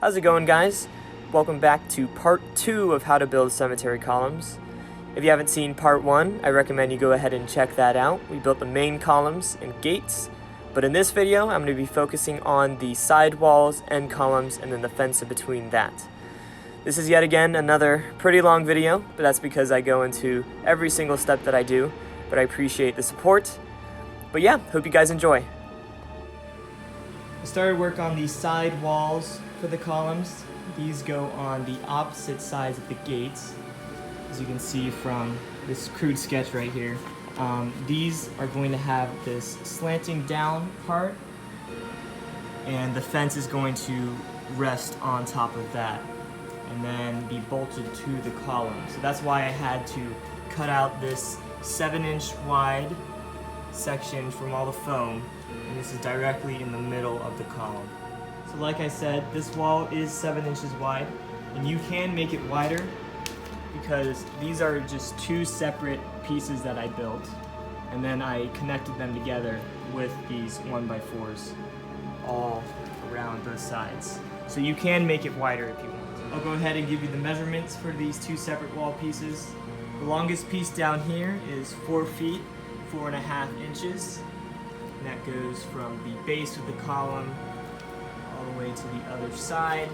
How's it going, guys? Welcome back to part 2 of how to build cemetery columns. If you haven't seen part 1, I recommend you go ahead and check that out. We built the main columns and gates, but in this video I'm going to be focusing on the side walls, end columns, and then the fence in between that. This is yet again another pretty long video, but that's because I go into every single step that I do, but I appreciate the support. But yeah, hope you guys enjoy. I started work on the side walls for the columns. These go on the opposite sides of the gates, as you can see from this crude sketch right here. These are going to have this slanting down part, and the fence is going to rest on top of that and then be bolted to the column. So that's why I had to cut out this 7-inch wide section from all the foam, and this is directly in the middle of the column. So like I said, this wall is 7 inches wide, and you can make it wider because these are just two separate pieces that I built, and then I connected them together with these 1x4s all around both sides. So you can make it wider if you want. I'll go ahead and give you the measurements for these two separate wall pieces. The longest piece down here is 4 feet, 4.5 inches. And that goes from the base of the column all the way to the other side.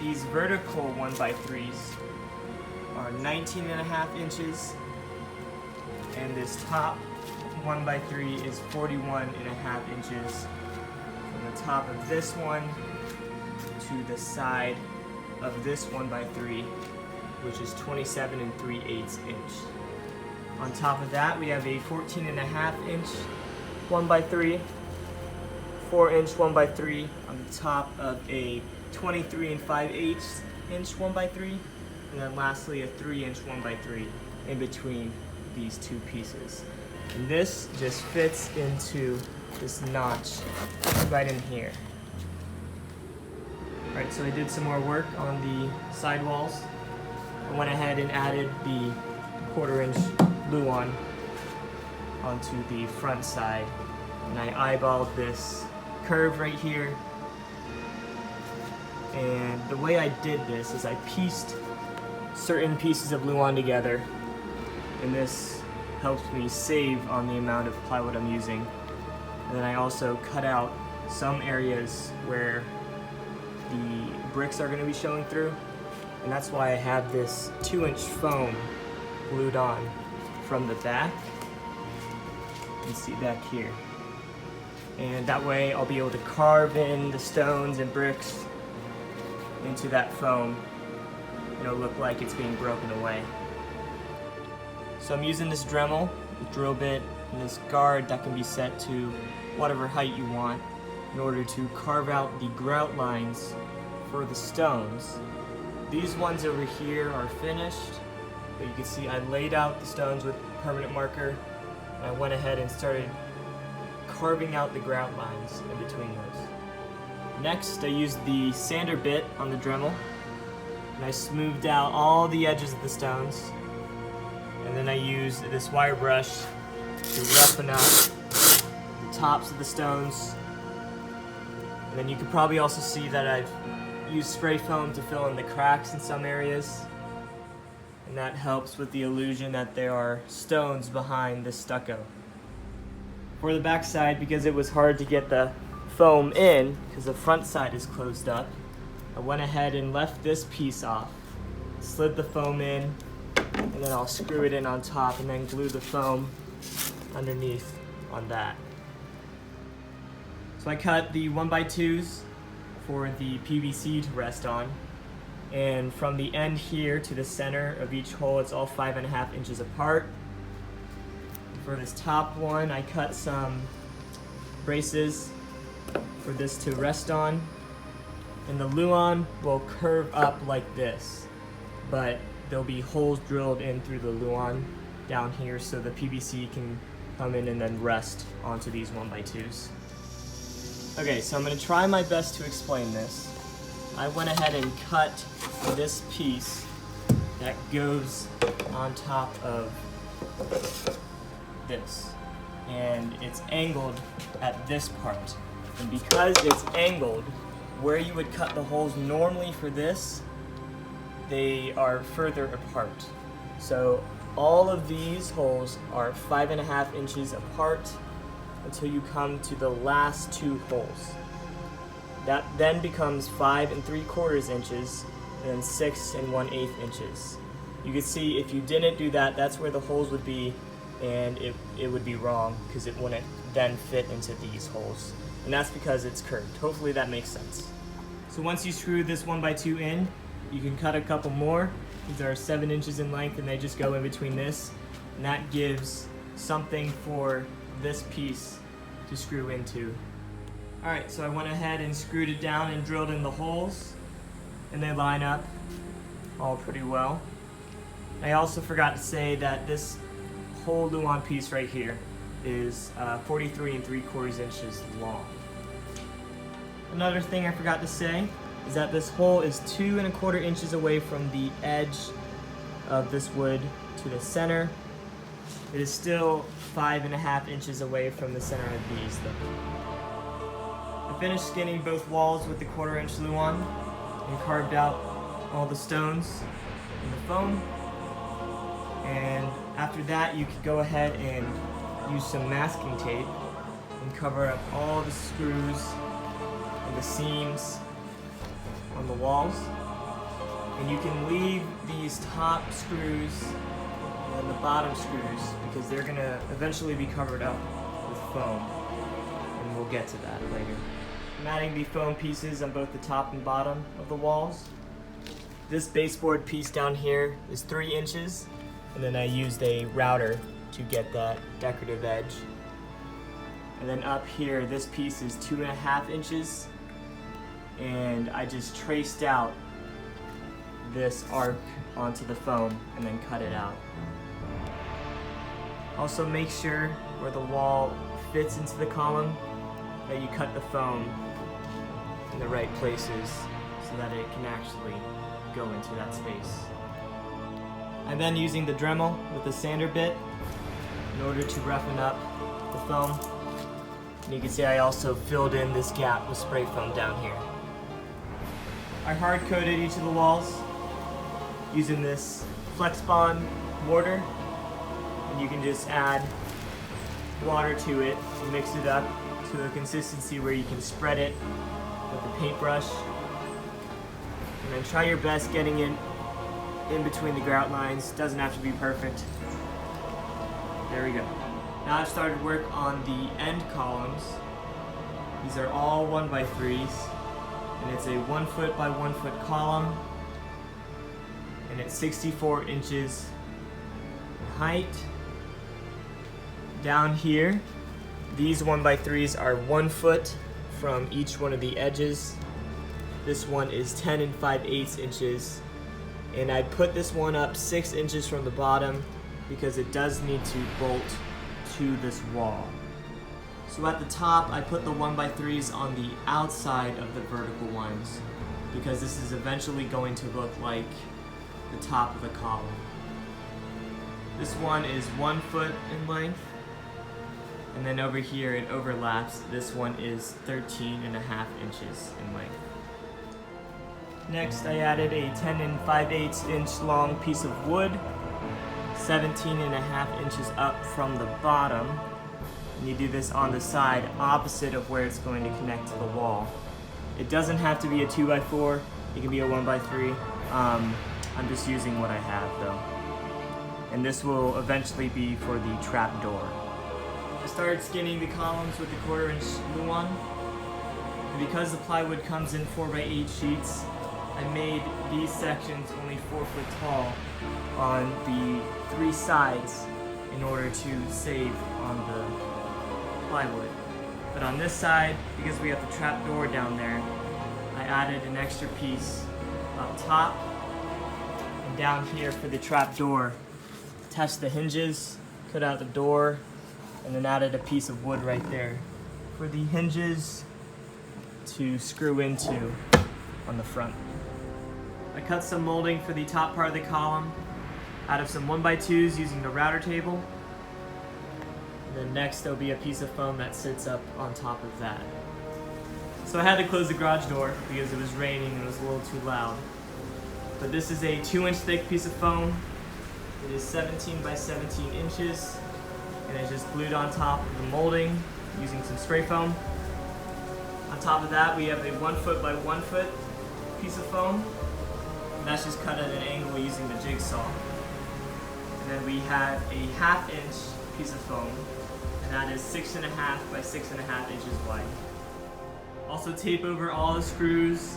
These vertical 1x3s are 19.5 inches. And this top 1x3 is 41.5 inches. From the top of this one to the side of this 1x3, which is 27 3/8 inch. On top of that, we have a 14.5 inch 1x3, 4-inch 1x3 on the top of a 23 5/8 inch 1x3, and then lastly a 3-inch 1x3 in between these two pieces. And this just fits into this notch right in here. Alright, so I did some more work on the side walls. I went ahead and added the 1/4-inch Luan onto the front side, and I eyeballed this curve right here. And the way I did this is I pieced certain pieces of Luan together, and this helps me save on the amount of plywood I'm using. And then I also cut out some areas where the bricks are going to be showing through, and that's why I have this 2-inch foam glued on from the back. You can see back here, and that way I'll be able to carve in the stones and bricks into that foam, and it'll look like it's being broken away. So I'm using this Dremel, the drill bit, and this guard that can be set to whatever height you want in order to carve out the grout lines for the stones. These ones over here are finished, but you can see I laid out the stones with permanent marker, and I went ahead and started carving out the grout lines in between those. Next, I used the sander bit on the Dremel, and I smoothed out all the edges of the stones, and then I used this wire brush to roughen up the tops of the stones. And then you can probably also see that I've used spray foam to fill in the cracks in some areas, and that helps with the illusion that there are stones behind the stucco. For the back side, because it was hard to get the foam in because the front side is closed up, I went ahead and left this piece off, slid the foam in, and then I'll screw it in on top and then glue the foam underneath on that. So I cut the 1x2s for the PVC to rest on, and from the end here to the center of each hole, it's all 5.5 inches apart. For this top one, I cut some braces for this to rest on, and the Luan will curve up like this, but there'll be holes drilled in through the Luan down here so the PVC can come in and then rest onto these 1x2s. Okay, so I'm going to try my best to explain this. I went ahead and cut this piece that goes on top of this, and it's angled at this part. And because it's angled, where you would cut the holes normally for this, they are further apart. So all of these holes are 5.5 inches apart until you come to the last 2 holes. That then becomes 5 3/4 inches and then 6 1/8 inches. You can see if you didn't do that, that's where the holes would be, and it would be wrong because it wouldn't then fit into these holes. And that's because it's curved. Hopefully that makes sense. So once you screw this 1x2 in, you can cut a couple more. These are 7 inches in length and they just go in between this. And that gives something for this piece to screw into. Alright, so I went ahead and screwed it down and drilled in the holes. And they line up all pretty well. I also forgot to say that this whole Luan piece right here is 43 3/4 inches long. Another thing I forgot to say is that this hole is 2 1/4 inches away from the edge of this wood to the center. It is still 5.5 inches away from the center of these though. I finished skinning both walls with the 1/4 inch Luan and carved out all the stones in the foam. And after that, you could go ahead and use some masking tape and cover up all the screws and the seams on the walls. And you can leave these top screws and the bottom screws because they're gonna eventually be covered up with foam. And we'll get to that later. I'm adding the foam pieces on both the top and bottom of the walls. This baseboard piece down here is 3 inches. And then I used a router to get that decorative edge. And then up here, this piece is 2.5 inches. And I just traced out this arc onto the foam and then cut it out. Also make sure where the wall fits into the column that you cut the foam in the right places so that it can actually go into that space. I'm then using the Dremel with the sander bit in order to roughen up the foam. And you can see I also filled in this gap with spray foam down here. I hard coated each of the walls using this Flexbond mortar. And you can just add water to it and mix it up to a consistency where you can spread it with a paintbrush. And then try your best getting it in between the grout lines. Doesn't have to be perfect. There we go. Now I've started work on the end columns. These are all 1x3s, and it's a 1 foot by 1 foot column, and it's 64 inches in height. Down here, these 1x3s are 1 foot from each one of the edges. This one is 10 5/8 inches. And I put this one up 6 inches from the bottom because it does need to bolt to this wall. So at the top, I put the 1x3s on the outside of the vertical ones because this is eventually going to look like the top of the column. This one is 1 foot in length, and then over here it overlaps. This one is 13.5 inches in length. Next, I added a 10 5/8 inch long piece of wood, 17.5 inches up from the bottom. And you do this on the side opposite of where it's going to connect to the wall. It doesn't have to be a 2x4, it can be a 1x3. I'm just using what I have though. And this will eventually be for the trap door. I started skinning the columns with the 1/4 inch Luan. And because the plywood comes in 4x8 sheets, I made these sections only 4 foot tall on the 3 sides in order to save on the plywood. But on this side, because we have the trap door down there, I added an extra piece up top and down here for the trap door. Attached the hinges, cut out the door, and then added a piece of wood right there for the hinges to screw into on the front. I cut some molding for the top part of the column out of some 1x2s using the router table. And then next there'll be a piece of foam that sits up on top of that. So I had to close the garage door because it was raining and it was a little too loud. But this is a 2-inch thick piece of foam. It is 17 by 17 inches, and it's just glued on top of the molding using some spray foam. On top of that, we have a 1 foot by 1 foot piece of foam, and that's just cut at an angle using the jigsaw. And then we have a 1/2 inch piece of foam, and that is 6.5 by 6.5 inches wide. Also tape over all the screws,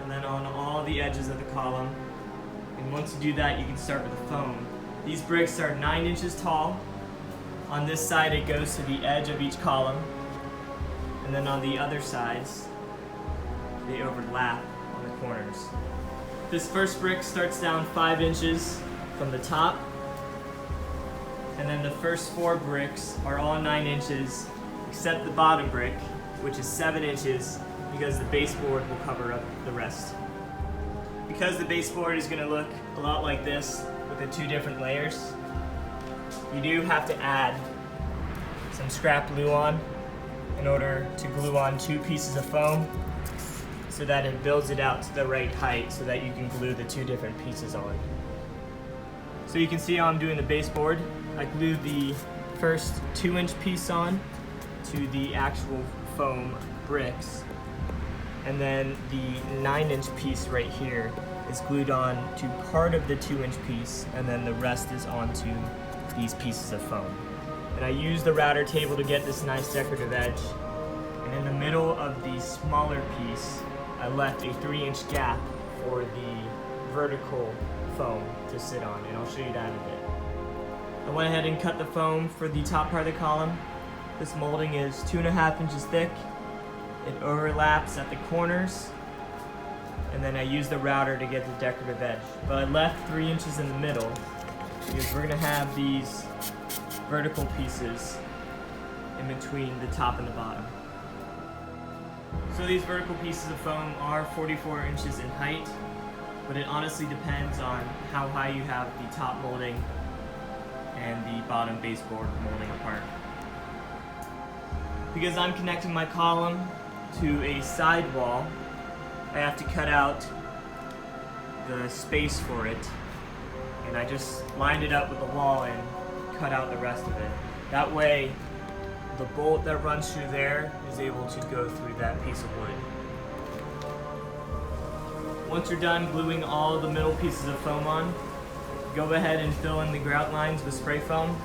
and then on all the edges of the column. And once you do that, you can start with the foam. These bricks are 9 inches tall. On this side, it goes to the edge of each column. And then on the other sides, they overlap on the corners. This first brick starts down 5 inches from the top. And then the first 4 bricks are all 9 inches, except the bottom brick, which is 7 inches, because the baseboard will cover up the rest. Because the baseboard is going to look a lot like this with the 2 different layers, you do have to add some scrap Luan in order to glue on 2 pieces of foam so that it builds it out to the right height so that you can glue the 2 different pieces on. So you can see how I'm doing the baseboard. I glued the first 2-inch piece on to the actual foam bricks, and then the 9-inch piece right here is glued on to part of the 2-inch piece, and then the rest is onto these pieces of foam. And I used the router table to get this nice decorative edge, and in the middle of the smaller piece I left a 3-inch gap for the vertical foam to sit on, and I'll show you that in a bit. I went ahead and cut the foam for the top part of the column. This molding is 2.5 inches thick. It overlaps at the corners, and then I used the router to get the decorative edge. But I left 3 inches in the middle because we're gonna have these vertical pieces in between the top and the bottom. So these vertical pieces of foam are 44 inches in height, but it honestly depends on how high you have the top molding and the bottom baseboard molding apart. Because I'm connecting my column to a sidewall, I have to cut out the space for it, and I just lined it up with the wall and cut out the rest of it. That way, the bolt that runs through there is able to go through that piece of wood. Once you're done gluing all the middle pieces of foam on, go ahead and fill in the grout lines with spray foam.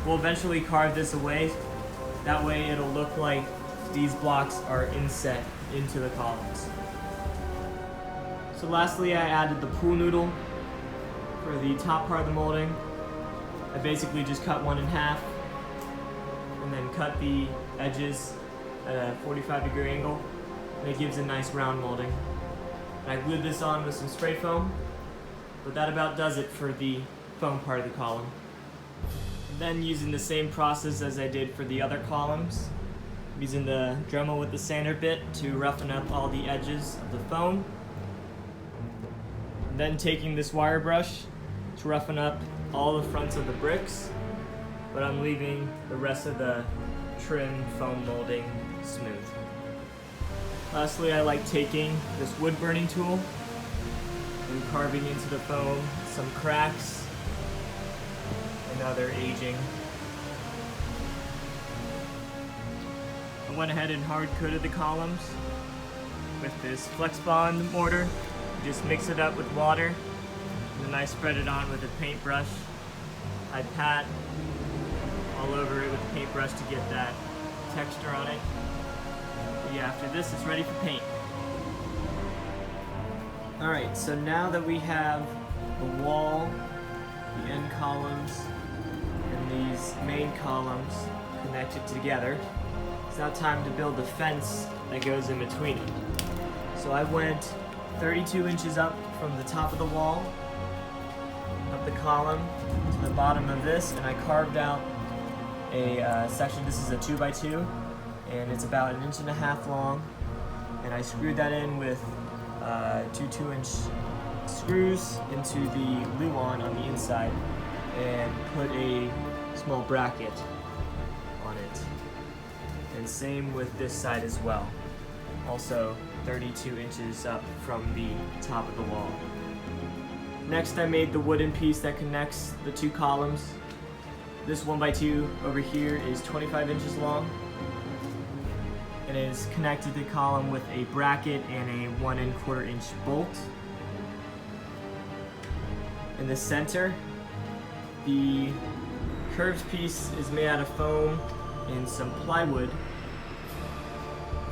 We'll eventually carve this away. That way it'll look like these blocks are inset into the columns. So lastly, I added the pool noodle for the top part of the molding. I basically just cut one in half and then cut the edges at a 45-degree angle, and it gives a nice round molding. And I glued this on with some spray foam, but that about does it for the foam part of the column. Then, using the same process as I did for the other columns, I'm using the Dremel with the sander bit to roughen up all the edges of the foam. Then taking this wire brush to roughen up all the fronts of the bricks, but I'm leaving the rest of the trim foam molding smooth. Lastly, I like taking this wood burning tool and carving into the foam some cracks and other aging. I went ahead and hard coated the columns with this Flexbond mortar. Just mix it up with water, and then I spread it on with a paintbrush. I pat all over it with a paintbrush to get that texture on it. But yeah, after this, it's ready for paint. Alright, so now that we have the wall, the end columns, and these main columns connected together, it's now time to build the fence that goes in between them. So I went 32 inches up from the top of the wall, up the column to the bottom of this, and I carved out a section. This is a 2x2, and it's about 1.5 inches long, and I screwed that in with 2 2-inch screws into the Luan on the inside and put a small bracket on it. And same with this side as well. also 32 inches up from the top of the wall. Next, I made the wooden piece that connects the two columns. This 1x2 over here is 25 inches long. It is connected to the column with a bracket and a 1¼ inch bolt. In the center, the curved piece is made out of foam and some plywood.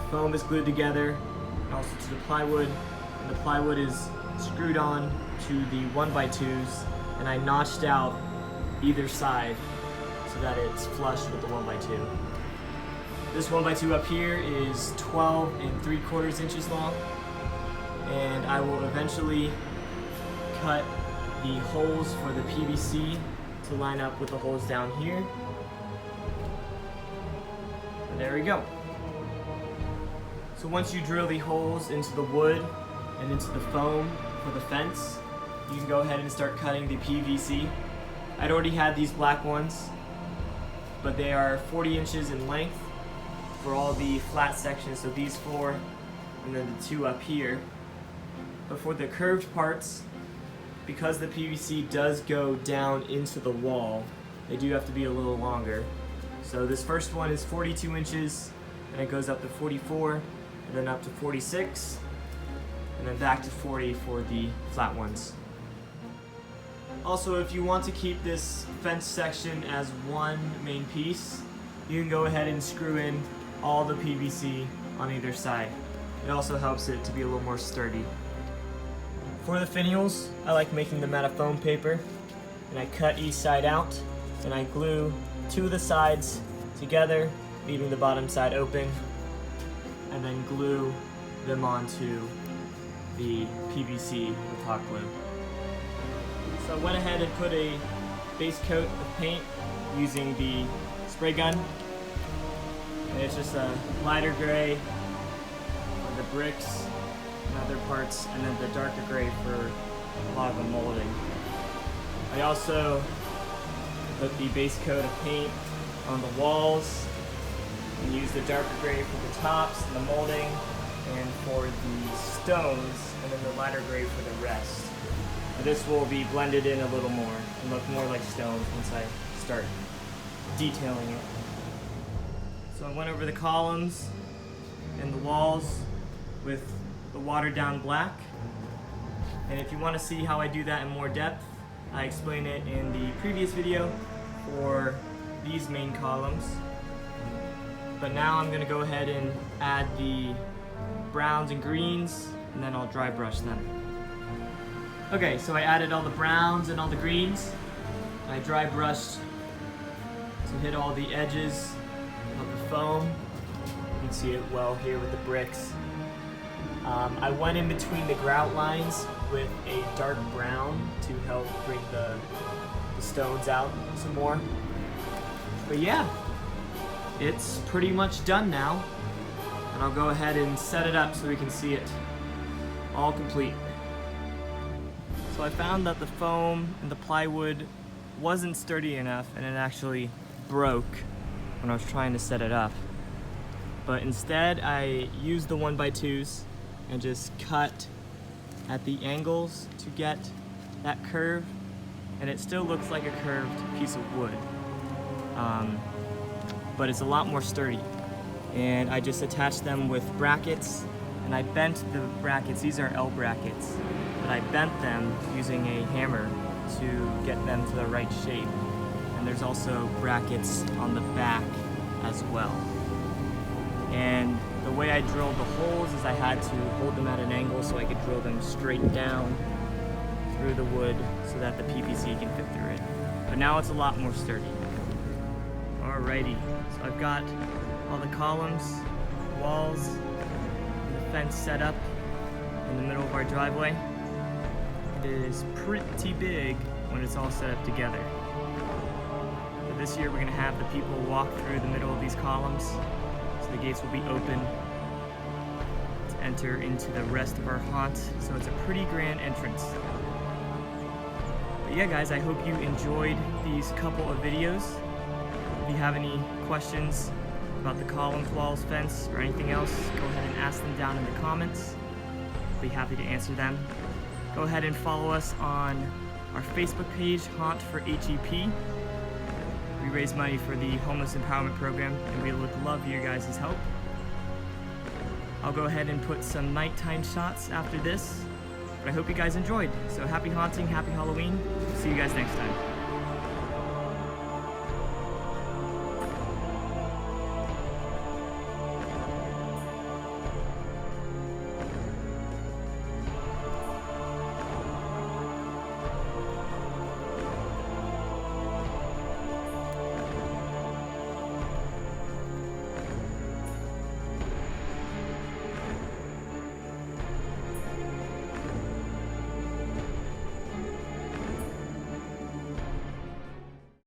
The foam is glued together also to the plywood, and the plywood is screwed on to the 1x2s, and I notched out either side so that it's flush with the 1x2. This 1x2 up here is 12¾ inches long, and I will eventually cut the holes for the PVC to line up with the holes down here. And there we go. So once you drill the holes into the wood and into the foam for the fence, you can go ahead and start cutting the PVC. I'd already had these black ones, but they are 40 inches in length for all the flat sections, so these 4 and then the 2 up here. But for the curved parts, because the PVC does go down into the wall, they do have to be a little longer. So this first one is 42 inches, and it goes up to 44, and then up to 46, and then back to 40 for the flat ones. Also, if you want to keep this fence section as one main piece, you can go ahead and screw in all the PVC on either side. It also helps it to be a little more sturdy. For the finials, I like making them out of foam paper, and I cut each side out, and I glue 2 of the sides together, leaving the bottom side open, and then glue them onto the PVC with hot glue. So I went ahead and put a base coat of paint using the spray gun. And it's just a lighter gray for the bricks and other parts, and then the darker gray for a lot of the molding. I also put the base coat of paint on the walls and use the darker gray for the tops and the molding, and for the stones, and then the lighter gray for the rest. But this will be blended in a little more and look more like stones once I start detailing it. So I went over the columns and the walls with the watered down black. And if you want to see how I do that in more depth, I explain it in the previous video for these main columns. But now I'm going to go ahead and add the browns and greens, and then I'll dry brush them. Okay, so I added all the browns and all the greens. I dry brushed to hit all the edges of the foam. You can see it well here with the bricks. I went in between the grout lines with a dark brown to help bring the stones out some more. But yeah, it's pretty much done now. And I'll go ahead and set it up so we can see it all complete. So I found that the foam and the plywood wasn't sturdy enough, and it actually broke when I was trying to set it up. But instead I used the 1x2s and just cut at the angles to get that curve, and it still looks like a curved piece of wood, but it's a lot more sturdy. And I just attached them with brackets, and I bent the brackets. These are L brackets, but I bent them using a hammer to get them to the right shape. And there's also brackets on the back as well. And the way I drilled the holes is I had to hold them at an angle so I could drill them straight down through the wood so that the PVC can fit through it. But now it's a lot more sturdy. Alrighty, so I've got all the columns, walls, and the fence set up in the middle of our driveway. It is pretty big when it's all set up together. But this year we're going to have the people walk through the middle of these columns, so the gates will be open to enter into the rest of our haunt. So it's a pretty grand entrance. But yeah guys, I hope you enjoyed these couple of videos. If you have any questions, about the columns, walls, fence, or anything else, go ahead and ask them down in the comments. I'll be happy to answer them. Go ahead and follow us on our Facebook page, Haunt for HEP. We raise money for the Homeless Empowerment Program, and we would love your guys' help. I'll go ahead and put some nighttime shots after this, but I hope you guys enjoyed. So happy haunting, happy Halloween. See you guys next time.